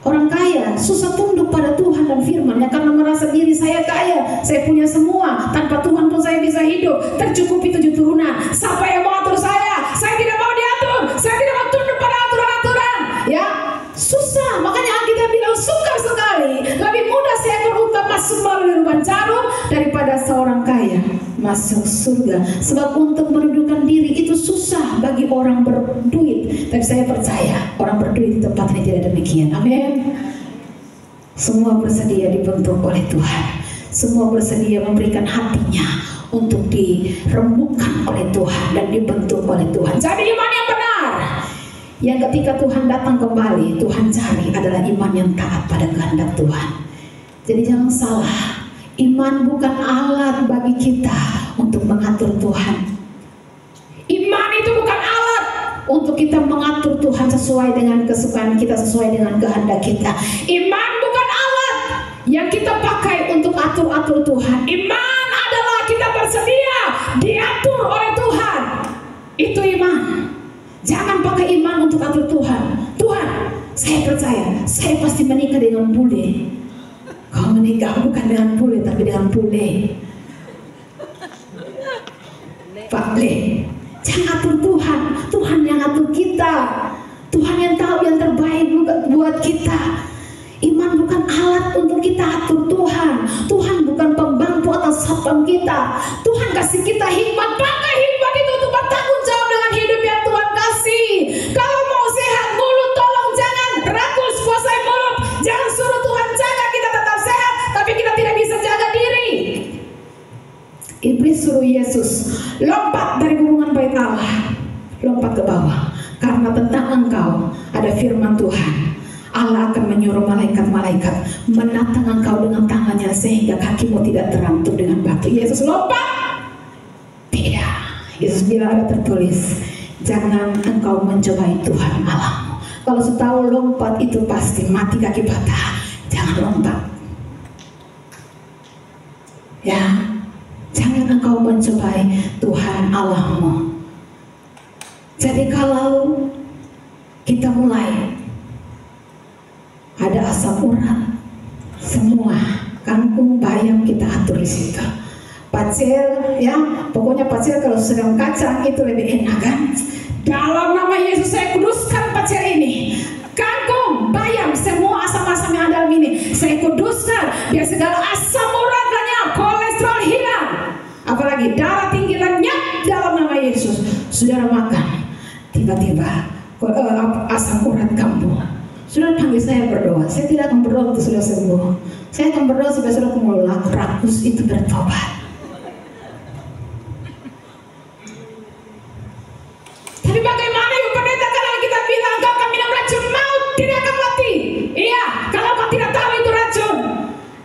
Orang kaya susah tunduk pada Tuhan dan firman-Nya karena merasa diri saya kaya, saya punya semua, tanpa Tuhan pun saya bisa hidup, tercukupi 7 turunan. Siapa yang mau atur saya? Saya tidak mau diatur, saya tidak mau tunduk pada aturan-aturan. Ya, susah. Makanya Alkitab bilang sukar sekali, lebih mudah seekor unta masuk melalui lubang jarum daripada seorang kaya masuk surga. Sebab untuk menundukkan diri itu susah bagi orang berduit. Tapi saya percaya orang berduit di tempat ini tidak demikian. Amin. Semua bersedia dibentuk oleh Tuhan. Semua bersedia memberikan hatinya untuk dirembukan oleh Tuhan dan dibentuk oleh Tuhan. Jadi iman yang benar, Yang ketika Tuhan datang kembali, Tuhan cari adalah iman yang taat pada kehendak Tuhan. Jadi jangan salah, iman bukan alat bagi kita untuk mengatur Tuhan. Iman itu bukan alat untuk kita mengatur Tuhan sesuai dengan kesukaan kita, sesuai dengan kehendak kita. Iman bukan alat yang kita pakai untuk atur-atur Tuhan. Iman adalah kita bersedia diatur oleh Tuhan. Itu iman. Jangan pakai iman untuk atur Tuhan. Tuhan, saya percaya, saya pasti menikah dengan bule. Kau menikah bukan dengan bule, tapi dengan bule. Pak Le, jangan atur Tuhan. Tuhan yang atur kita. Tuhan yang tahu yang terbaik buat kita. Iman bukan alat untuk kita atur Tuhan. Tuhan bukan pembangku atau satpam kita. Tuhan kasih kita hikmat. Pakai hikmat itu untuk bertanggung jawab dengan hidup yang Tuhan kasih. Kalau mau sehat mulut, tolong jangan rakus kuasai mulut. Jangan suruh Tuhan jaga kita tetap sehat, tapi kita tidak bisa jaga diri. Iblis suruh Yesus lompat dari gunungan bait Allah, lompat ke bawah, karena tentang engkau ada firman Tuhan. Allah akan menyuruh malaikat-malaikat menatang engkau dengan tangannya sehingga kakimu tidak terantuk dengan batu. Yesus lompat? Tidak. Yesus bilang ada tertulis, jangan engkau mencobai Tuhan Allahmu. Kalau setahu lompat itu pasti mati kaki patah, jangan lompat. Ya, jangan engkau mencobai Tuhan Allahmu. Jadi kalau kita mulai ada asam urat, semua kangkung, bayam kita atur di situ. Pacel, ya, pokoknya pacel kalau sedang kacang itu lebih enak kan? Dalam nama Yesus saya kuduskan pacel ini. Kangkung, bayam, semua asam-asam yang ada dalam ini saya kuduskan, biar segala asam urat lenyap, kolesterol hilang, apalagi darah tinggi lenyap dalam nama Yesus. Saudara makan, tiba-tiba asam urat kambuh. Saudara panggil saya berdoa. Saya tidak akan berdoa untuk saudara sembuh. Saya akan berdoa supaya saudara menolak rakus itu bertobat. Tapi bagaimana Ibu Pendeta kalau kita bilang kau akan minum racun maut, tidak akan mati? Iya, kalau kau tidak tahu itu racun.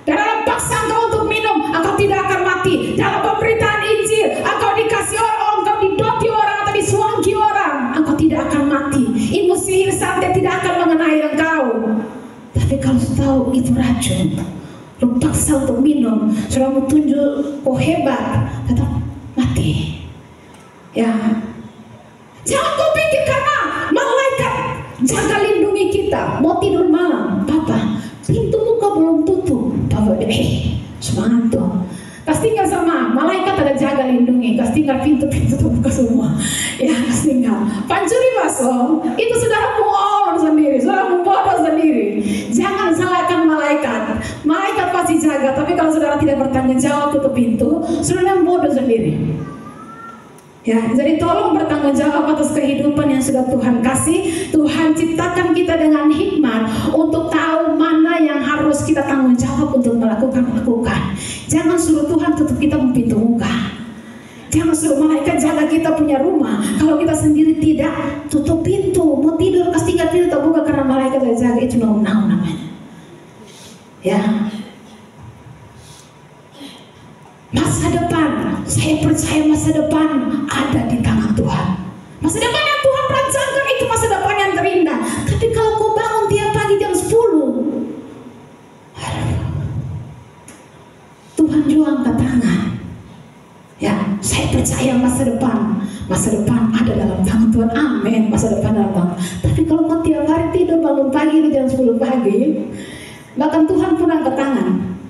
Dan dalam paksaan kau untuk minum, engkau tidak akan mati. Dalam pemberitaan Injil, engkau dikasih orang, engkau didoti orang atau disuangki orang, engkau tidak akan mati. Ilmu sihir santet tidak akan mengenai engkau. Tapi kalau tahu itu racun, lu paksa untuk minum, sudah mau tunjuk kau hebat, tetap mati. Ya, jangan kau pikir karena malaikat jaga lindungi kita, mau tidur malam, Papa, pintu muka belum tutup, Papa, semangat tuh. Kas tinggal sama malaikat ada jaga lindungi, kas tinggal pintu-pintu terbuka semua. Ya, kas tinggal. Pancuri masuk, itu saudara muon sendiri, saudara bodoh sendiri. Jangan salahkan malaikat. Malaikat pasti jaga, tapi kalau saudara tidak bertanggung jawab tutup pintu, saudara bodoh sendiri. Ya, jadi tolong bertanggung jawab atas kehidupan yang sudah Tuhan kasih. Tuhan ciptakan kita dengan hikmat untuk tahu mana yang harus kita tanggung jawab untuk lakukan. Jangan suruh Tuhan tutup kita pintu muka. Jangan suruh malaikat jaga kita punya rumah. Kalau kita sendiri tidak, tutup pintu. Mau tidur, pasti tinggal pintu terbuka karena malaikat jaga, itu namanya. Ya. Masa depan, saya percaya masa depan ada di tangan Tuhan. Masa depan yang Tuhan rancangkan itu masa depan yang terindah. Tapi kalau kau bangun tiap pagi jam 10, Tuhan juga angkat tangan. Ya, saya percaya masa depan ada dalam tangan Tuhan. Amin, masa depan dalam tangan. Tapi kalau kau tiap hari tidur bangun pagi di jam 10 pagi, bahkan Tuhan pun angkat tangan.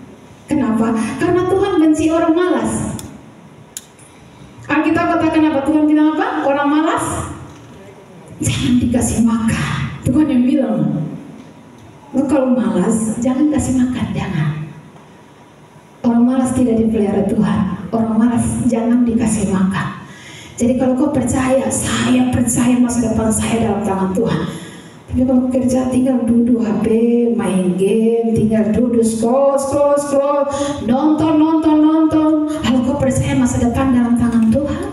Kenapa? Karena Tuhan benci orang malas. Alkitab katakan apa? Tuhan bilang apa? Orang malas jangan dikasih makan. Tuhan yang bilang, kalau malas jangan kasih makan, jangan. Orang malas tidak dipelihara Tuhan. Orang malas jangan dikasih makan. Jadi kalau kau percaya, saya percaya masa depan saya dalam tangan Tuhan. Tapi kalau kerja tinggal duduk HP, main game, tinggal duduk scroll, nonton. Lalu kau percaya masa depan dalam tangan Tuhan?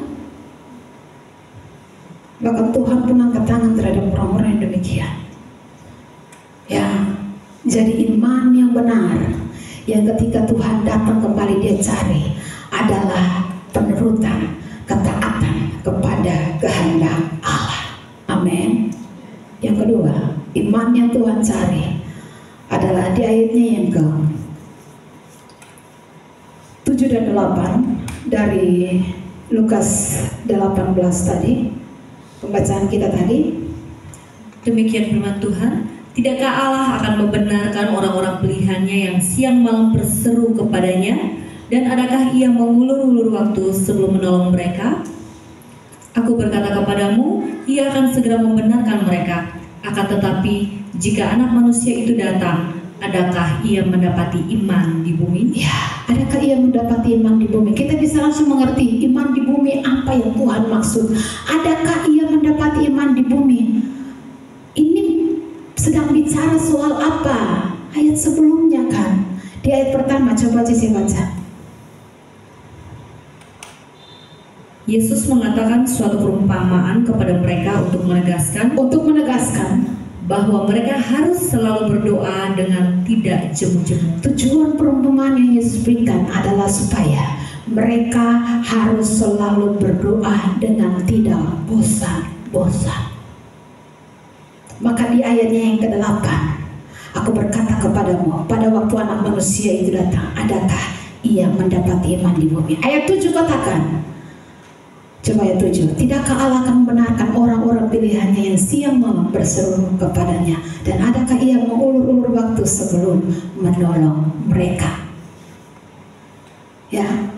Bahkan Tuhan pun angkat tangan terhadap orang-orang yang demikian. Ya, jadi iman yang benar, yang ketika Tuhan datang kembali dia cari adalah penurutan, ketaatan kepada kehendak Allah. Amin. Yang kedua, iman yang Tuhan cari adalah di ayatnya yang ke 7 dan 8 dari Lukas 18 tadi, pembacaan kita tadi. Demikian firman Tuhan, tidakkah Allah akan membenarkan orang-orang pilihannya yang siang malam berseru kepadanya, dan adakah ia mengulur-ulur waktu sebelum menolong mereka? Aku berkata kepadamu, ia akan segera membenarkan mereka. Akan tetapi, jika anak manusia itu datang, adakah ia mendapati iman di bumi? Ya, adakah ia mendapati iman di bumi? Kita bisa langsung mengerti iman di bumi apa yang Tuhan maksud. Adakah ia mendapati iman di bumi? Ini sedang bicara soal apa? Ayat sebelumnya kan. Di ayat pertama, coba Cici baca. Yesus mengatakan suatu perumpamaan kepada mereka untuk menegaskan bahwa mereka harus selalu berdoa dengan tidak jemu-jemu. Tujuan perumpamaan yang Yesus berikan adalah supaya mereka harus selalu berdoa dengan tidak bosan-bosan. Maka di ayatnya yang ke-8, aku berkata kepadamu, pada waktu anak manusia itu datang, adakah ia mendapati iman di bumi? Ayat 7 katakan, coba ayat 7, tidakkah Allah akan membenarkan orang-orang pilihannya yang siang malam berseru kepadanya, dan adakah ia mengulur-ulur waktu sebelum menolong mereka? Ya,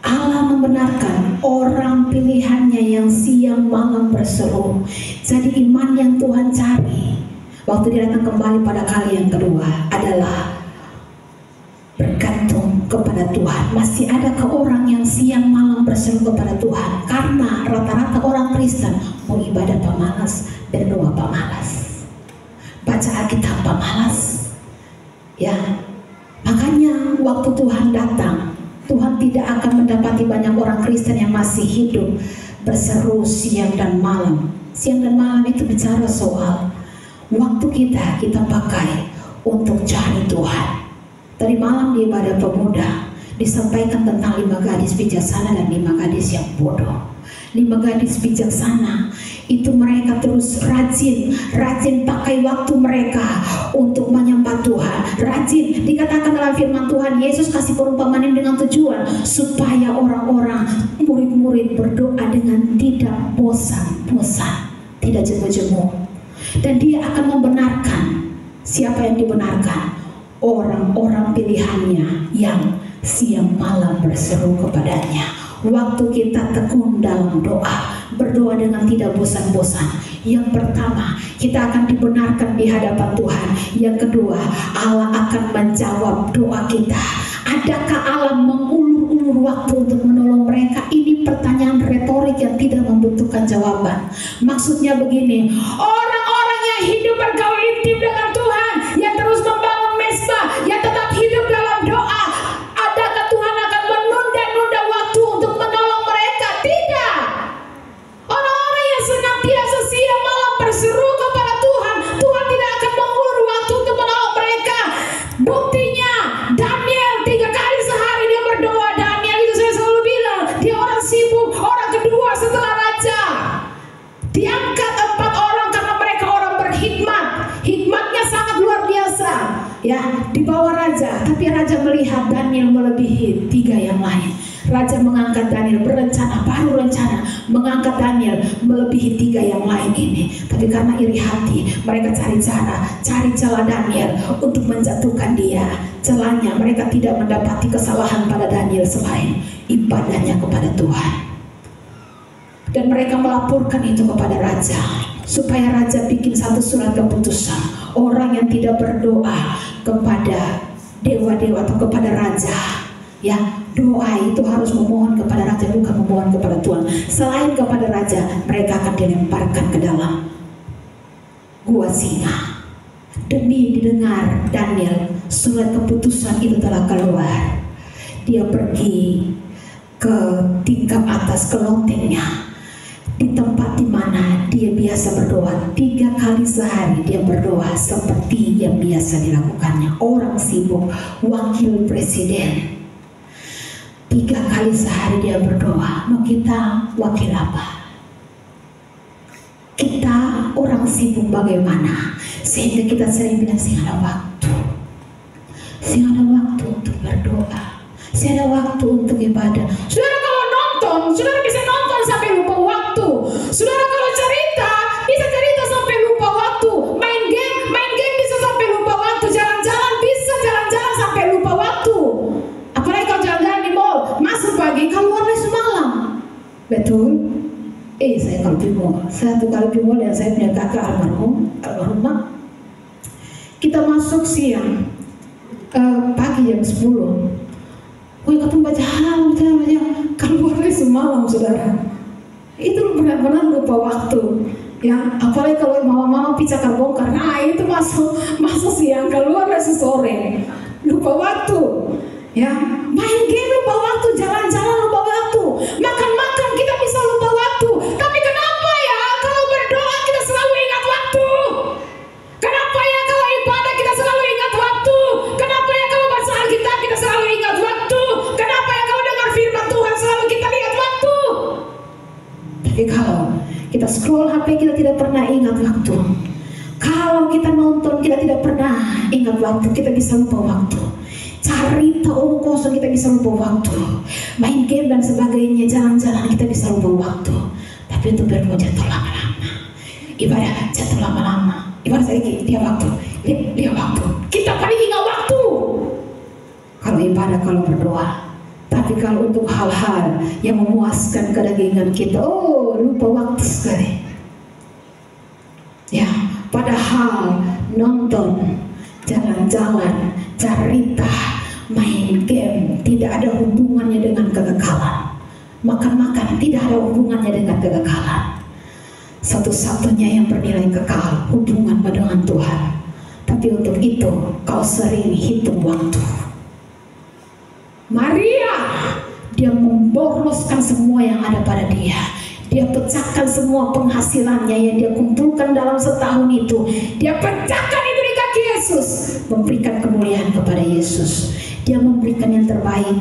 Allah membenarkan orang pilihannya yang siang malam berseru. Jadi iman yang Tuhan cari waktu dia datang kembali pada kali yang kedua adalah bergantung kepada Tuhan. Masih adakah orang yang siang malam berseru kepada Tuhan? Karena rata-rata orang Kristen mau ibadah pemalas, berdoa pemalas, baca Alkitab pemalas. Ya, makanya waktu Tuhan datang, Tuhan tidak akan mendapati banyak orang Kristen yang masih hidup berseru siang dan malam. Siang dan malam itu bicara soal waktu kita pakai untuk cari Tuhan. Tadi malam di ibadah pemuda disampaikan tentang 5 gadis bijaksana dan 5 gadis yang bodoh. 5 gadis bijaksana itu mereka terus rajin pakai waktu mereka untuk menyembah Tuhan. Rajin, dikatakan dalam firman Tuhan, Yesus kasih perumpamaan dengan tujuan supaya orang-orang murid-murid berdoa dengan tidak bosan-bosan, tidak jemu-jemu. Dan dia akan membenarkan. Siapa yang dibenarkan? Orang-orang pilihannya yang siang malam berseru kepadanya. Waktu kita tekun dalam doa, berdoa dengan tidak bosan-bosan. Yang pertama, kita akan dibenarkan di hadapan Tuhan. Yang kedua, Allah akan menjawab doa kita. Adakah Allah mengulur-ulur waktu untuk menolong mereka? Ini pertanyaan retorik yang tidak membutuhkan jawaban. Maksudnya begini, orang-orang yang hidup bergaul intim dengan Tuhan, yang terus membangun mesbah, yang tetap hidup dalam doa, adakah Tuhan akan menunda-nunda waktu untuk menolong mereka? Tidak. Orang-orang yang senantiasa siang malam berseru kepada Tuhan, Tuhan tidak akan mengulur waktu untuk menolong mereka. Buktinya, Daniel 3 kali sehari dia berdoa. Daniel itu saya selalu bilang, dia orang sibuk, orang kedua setelah raja. Diangkat 4 orang karena mereka orang berhikmat. Hikmatnya sangat luar biasa. Ya, di bawah raja, tapi raja melihat Daniel melebihi 3 yang lain. Raja mengangkat Daniel, baru rencana mengangkat Daniel melebihi 3 yang lain ini. Tapi karena iri hati, mereka cari celah Daniel untuk menjatuhkan dia. Celahnya mereka tidak mendapati kesalahan pada Daniel selain ibadahnya kepada Tuhan. Dan mereka melaporkan itu kepada raja, supaya raja bikin satu surat keputusan. Orang yang tidak berdoa kepada dewa-dewa atau kepada raja, ya, doa itu harus memohon kepada raja, bukan memohon kepada Tuhan. Selain kepada raja, mereka akan dilemparkan ke dalam gua singa. Demi didengar Daniel, surat keputusan itu telah keluar. Dia pergi ke tingkap atas, ke lotengnya. di tempat di mana dia biasa berdoa. 3 kali sehari dia berdoa seperti yang biasa dilakukannya. Orang sibuk, wakil presiden 3 kali sehari dia berdoa. Mau kita wakil apa? Kita orang sibuk bagaimana? Sehingga kita sering bilang sih ada waktu. Sih ada waktu untuk berdoa. Sih ada waktu untuk ibadah. Saudara kalau nonton, saudara bisa nonton sampai lupa waktu. Saudara kalau cerita, bisa cerita sampai lupa waktu. Main game bisa sampai lupa waktu. Jalan-jalan bisa jalan-jalan sampai lupa waktu. Apalagi kalau jalan-jalan di mall, masuk pagi, keluarnya semalam. Betul? Saya kalau di mall, satu kali di mall yang saya punya kakak almarhumah. Kita masuk siang, pagi jam 10. Ketemu baca hal, keluarnya semalam, saudara. Itu benar-benar lupa waktu. Ya, apalagi kalau mama-mama picakar bongkar, nah itu masuk siang, keluar sore, lupa waktu. Ya, main game lupa waktu, jalan-jalan lupa waktu, makan-makan kita bisa lupa waktu. Tapi kenapa ya kalau berdoa kita selalu ingat waktu? Kenapa ya kalau ibadah kita selalu ingat waktu? Kenapa ya kalau baca Alkitab kita selalu ingat waktu? Kenapa ya kalau dengar firman Tuhan selalu kita lihat waktu? Tapi kalau kita scroll HP kita tidak pernah ingat waktu. Kalau kita nonton kita tidak pernah ingat waktu, kita bisa lupa waktu. Cari tahu kosong kita bisa lupa waktu. Main game dan sebagainya, jalan-jalan kita bisa lupa waktu. Tapi untuk berdoa jatuh lama-lama. Ibadah jatuh lama-lama. Ibadah sedikit, dia waktu. Kita paling ingat waktu. Kalau ibadah, kalau berdoa. Tapi kalau untuk hal-hal yang memuaskan kedagingan kita, lupa waktu sekali. Ya, padahal nonton, jalan-jalan, cerita, main game tidak ada hubungannya dengan kekekalan. Makan-makan tidak ada hubungannya dengan kekekalan. Satu-satunya yang bernilai kekal hubungan dengan Tuhan. Tapi untuk itu kau sering hitung waktu. Maria, dia memboroskan semua yang ada pada dia. Dia pecahkan semua penghasilannya yang dia kumpulkan dalam setahun itu. Dia pecahkan itu di kaki Yesus, memberikan kemuliaan kepada Yesus. Dia memberikan yang terbaik.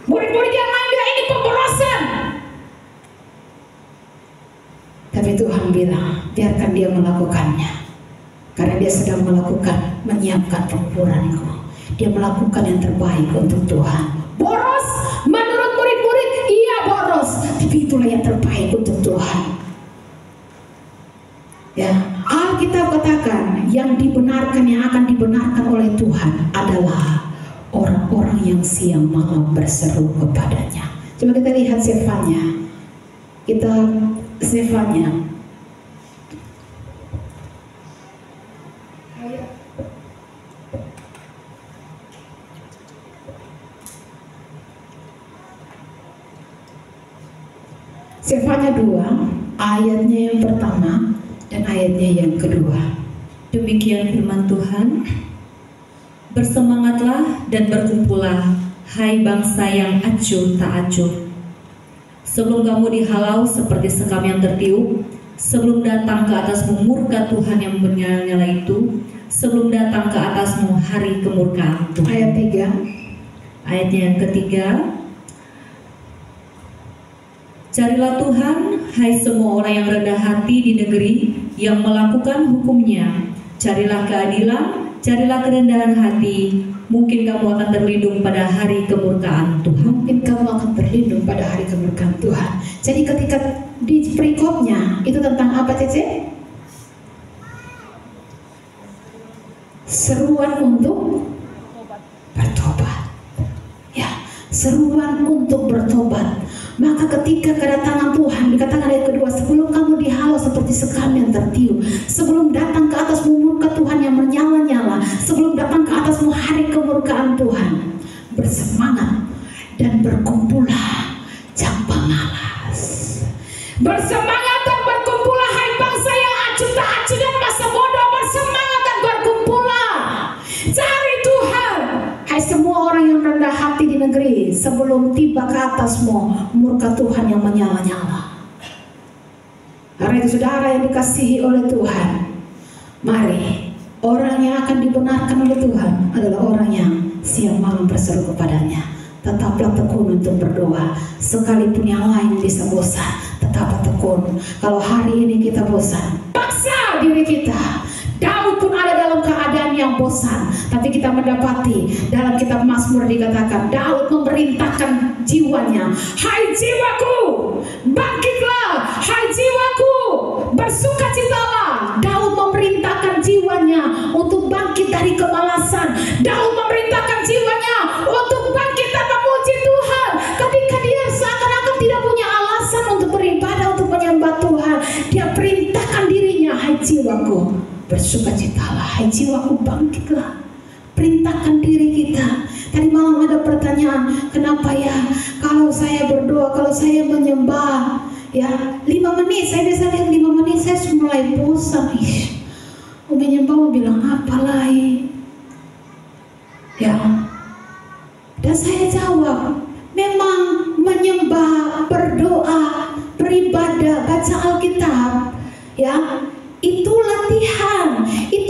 Murid-murid yang lain bilang ini pemborosan. Tapi Tuhan bilang, biarkan dia melakukannya. Karena dia sedang menyiapkan penguburanku. Dia melakukan yang terbaik untuk Tuhan. Boros menurut murid-murid, iya boros. Tapi itulah yang terbaik untuk Tuhan. Ya, Alkitab katakan yang dibenarkan, yang akan dibenarkan oleh Tuhan adalah orang-orang yang siang malam berseru kepadanya. Coba kita lihat Zefanya. Zefanya. Zefanya 2, ayatnya yang pertama dan ayatnya yang kedua. Demikian firman Tuhan. Bersemangatlah dan berkumpullah, hai bangsa yang acuh tak acuh. Sebelum kamu dihalau seperti sekam yang tertiup, sebelum datang ke atasmu murka Tuhan yang menyala-nyala itu, sebelum datang ke atasmu hari kemurkaan Tuhan. Ayat 3. Ayatnya yang ketiga. Carilah Tuhan, hai semua orang yang rendah hati di negeri, yang melakukan hukum-Nya. Carilah keadilan, carilah kerendahan hati. Mungkin kamu akan terlindung pada hari kemurkaan Tuhan. Mungkin kamu akan terlindung pada hari kemurkaan Tuhan. Jadi ketika di perikopnya itu tentang apa, Cece? Seruan untuk bertobat. Ya, seruan untuk bertobat. Maka ketika kedatangan Tuhan, dikatakan ayat kedua, sebelum kamu dihalau seperti sekam yang tertiup, sebelum datang ke atasmu murka Tuhan yang menyala-nyala, sebelum datang ke atasmu hari kemurkaan Tuhan, bersemangat dan berkumpullah, jangan malas. Bersemangat dan berkumpullah, hai bangsa yang acuh tak acuh dan masa bodoh, bersemangat dan berkumpullah. Cari Tuhan, hai semua orang yang rendah hati di negeri, sebelum tiba ke atasmu murka Tuhan yang menyala-nyala. Karena itu saudara yang dikasihi oleh Tuhan, mari, orang yang akan dibenarkan oleh Tuhan adalah orang yang siang malam berseru kepadanya. Tetaplah tekun untuk berdoa, sekalipun yang lain bisa bosan, tetaplah tekun. Kalau hari ini kita bosan, paksa diri kita. Daud pun ada dalam keadaan yang bosan, tapi kita mendapati dalam kitab Mazmur dikatakan Daud memerintahkan jiwanya, hai jiwaku, bangkitlah, hai jiwaku, bersukacitalah. Daud memerintahkan jiwanya untuk bangkit dari kemalasan. Daud memerintahkan jiwanya untuk bangkit dan memuji Tuhan. Ketika dia seakan-akan tidak punya alasan untuk beribadah, untuk menyembah Tuhan, dia perintahkan dirinya, hai jiwaku, bersukacitalah, hai jiwaku, bangkitlah. Perintahkan diri kita. Tadi malam ada pertanyaan, kenapa ya kalau saya berdoa, kalau saya menyembah, ya 5 menit, saya bisa lihat 5 menit saya mulai bosan. Menyembah mau bilang apa lagi? Ya, dan saya jawab, memang menyembah, berdoa, beribadah, baca Alkitab, ya, itu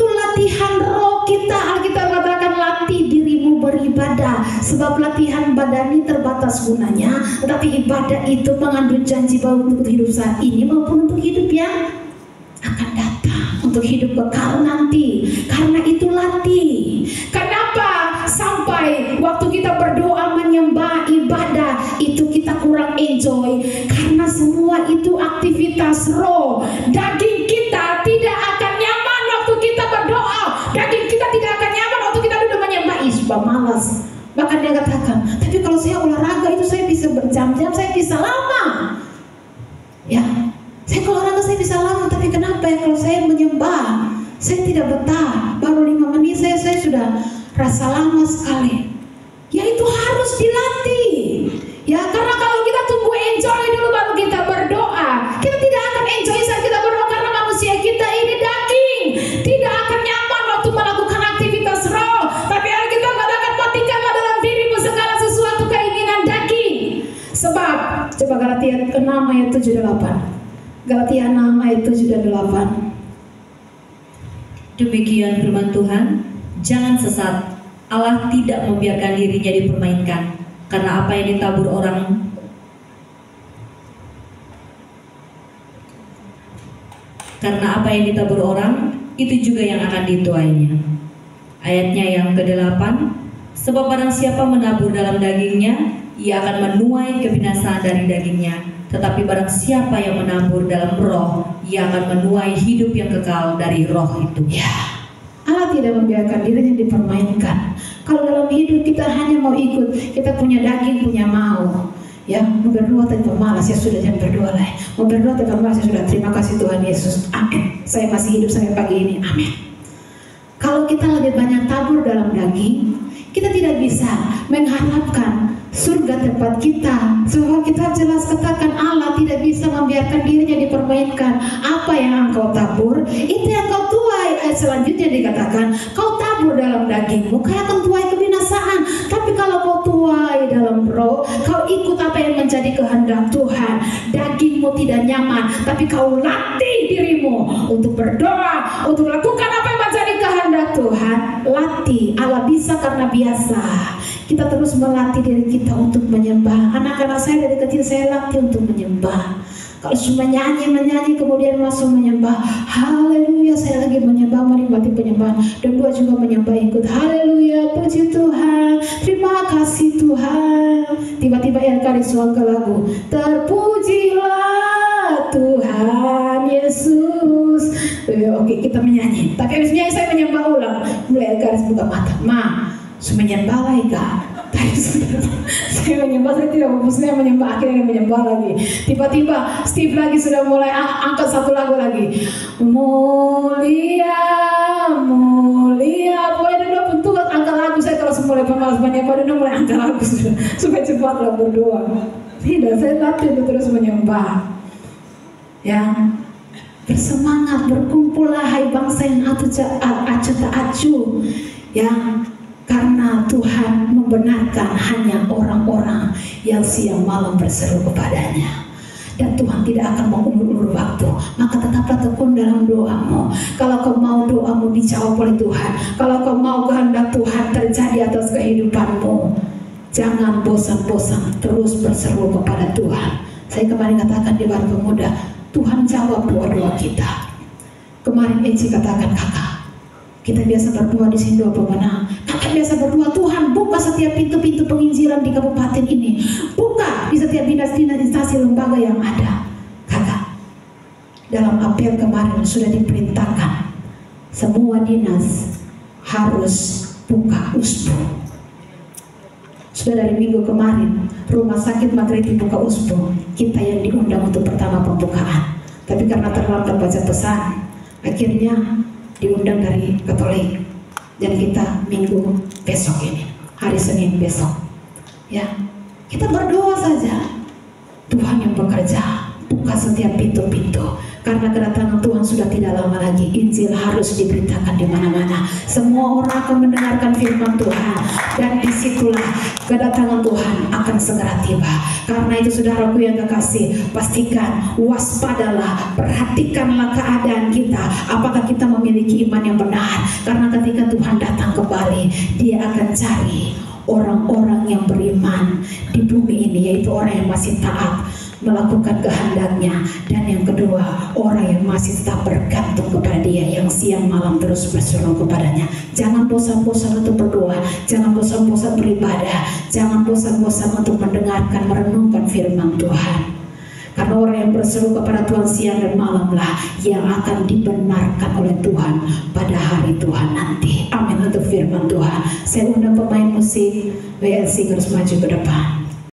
latihan roh kita. Alkitab katakan latih dirimu beribadah, sebab latihan badani terbatas gunanya, tetapi ibadah itu mengandung janji bahwa untuk hidup saat ini maupun untuk hidup yang akan datang, untuk hidup kekal nanti. Karena itu latih. Kenapa sampai waktu kita berdoa, menyembah, ibadah itu kita kurang enjoy? Karena semua itu aktivitas roh. Daging kita tidak akan nyaman waktu kita berdoa. Daging kita tidak akan nyaman waktu kita duduk menyembah. Isbah malas. Bahkan dia katakan, tapi kalau saya olahraga itu saya bisa berjam-jam, saya bisa lama. Ya, saya kalau olahraga saya bisa lama, tapi kenapa ya kalau saya menyembah, saya tidak betah. Baru 5 menit saya sudah rasa lama sekali. Ya itu harus dilatih. Ya, karena kalau kita tunggu enjoy dulu baru kita berdoa, kita tidak akan enjoy saat kita berdoa, karena manusia kita ini daging, tidak akan nyaman waktu melakukan aktivitas roh. Tapi Alkitab katakan, matikanlah dalam dirimu segala sesuatu keinginan daging. Sebab, coba Galatia 6 ayat 7-8. Galatia 6 ayat 7-8. Demikian firman Tuhan, jangan sesat. Allah tidak membiarkan dirinya dipermainkan, karena apa yang ditabur orang, itu juga yang akan dituainya. Ayatnya yang ke-8, sebab barang siapa menabur dalam dagingnya, ia akan menuai kebinasaan dari dagingnya. Tetapi barang siapa yang menabur dalam roh, ia akan menuai hidup yang kekal dari roh itu. Ya, Allah tidak membiarkan dirinya dipermainkan. Kalau dalam hidup kita hanya mau ikut, kita punya daging, punya mau. Ya, mau berdoa tanpa malas, ya sudah, jangan berdoa lah. Mau berdoa tanpa malas, ya sudah, terima kasih Tuhan Yesus. Amin. Saya masih hidup sampai pagi ini. Amin. Kalau kita lebih banyak tabur dalam daging, kita tidak bisa mengharapkan surga tempat kita. Sebab kita jelas katakan Allah tidak bisa membiarkan dirinya dipermainkan. Apa yang engkau tabur, itu yang kau tuai. Ayat selanjutnya dikatakan, kau tabur dalam dagingmu, kau akan tuai kebinasaan. Tapi kalau kau tuai dalam roh, kau ikut apa yang menjadi kehendak Tuhan, dagingmu tidak nyaman, tapi kau latih dirimu untuk berdoa, untuk lakukan apa yang menjadi kehendak Tuhan. Latih. Allah bisa karena biasa. Kita terus melatih diri kita untuk menyembah. Anak-anak saya dari kecil saya latih untuk menyembah. Kalau cuma menyanyi kemudian masuk menyembah, haleluya, saya lagi menyembah, menikmati penyembahan. Dan dua juga menyembah ikut, haleluya, puji Tuhan, terima kasih Tuhan. Tiba-tiba yang kali suaka lagu, terpujilah Tuhan Yesus. Oke, kita menyanyi. Tapi habis menyanyi saya menyembah ulang. Mulai garis buka mata, menyembah lagi kak. Saya menyembah, saya tidak fokusnya menyembah, akhirnya menyembah lagi. Tiba-tiba Steve lagi sudah mulai angkat satu lagu lagi. Mulia, mulia. Pokoknya dia udah bentuk angkat lagu. Saya kalau mulai pemalas menyembah, dia udah mulai angkat lagu sudah, supaya cepatlah berdoa. Tidak, saya latih untuk terus menyembah. Ya, bersemangat, berkumpullah hai bangsa yang acu tak acu. Ya, karena Tuhan membenarkan hanya orang-orang yang siang malam berseru kepadanya. dan Tuhan tidak akan mengulur-ulur waktu. Maka tetaplah tekun dalam doamu. Kalau kau mau doamu dijawab oleh Tuhan, kalau kau mau kehendak Tuhan terjadi atas kehidupanmu, jangan bosan-bosan terus berseru kepada Tuhan. Saya kemarin katakan di Baru Pemuda, Tuhan jawab doa-doa kita. Kemarin Eci katakan, kakak, kita biasa berdoa di sini doa pemenang. Kakak biasa berdoa, Tuhan buka setiap pintu-pintu penginjilan di kabupaten ini, buka di setiap dinas-dinas instansi lembaga yang ada. Kakak, dalam apel kemarin sudah diperintahkan semua dinas harus buka usbu. Sudah dari minggu kemarin rumah sakit Magreti buka usbu, kita yang diundang untuk pertama pembukaan. Tapi karena terlambat baca pesan, akhirnya diundang dari Katolik, dan kita minggu besok ini, hari Senin besok, ya kita berdoa saja. Tuhan yang bekerja, buka setiap pintu-pintu, karena kedatangan Tuhan sudah tidak lama lagi. Injil harus diberitakan di mana-mana. Semua orang akan mendengarkan firman Tuhan, dan disitulah kedatangan Tuhan akan segera tiba. Karena itu saudaraku yang kekasih, pastikan, waspadalah, perhatikanlah keadaan kita. Apakah kita memiliki iman yang benar? Karena ketika Tuhan datang kembali, Dia akan cari orang-orang yang beriman di bumi ini, yaitu orang yang masih taat melakukan kehendaknya, dan yang kedua, orang yang masih tetap bergantung kepada Dia, yang siang malam terus berseru kepadanya. Jangan bosan-bosan untuk berdoa, jangan bosan-bosan beribadah, jangan bosan-bosan untuk mendengarkan, merenungkan firman Tuhan. Karena orang yang berseru kepada Tuhan siang dan malamlah yang akan dibenarkan oleh Tuhan pada hari Tuhan nanti. Amin untuk firman Tuhan. Saya undang pemain musik WL Singers maju ke depan.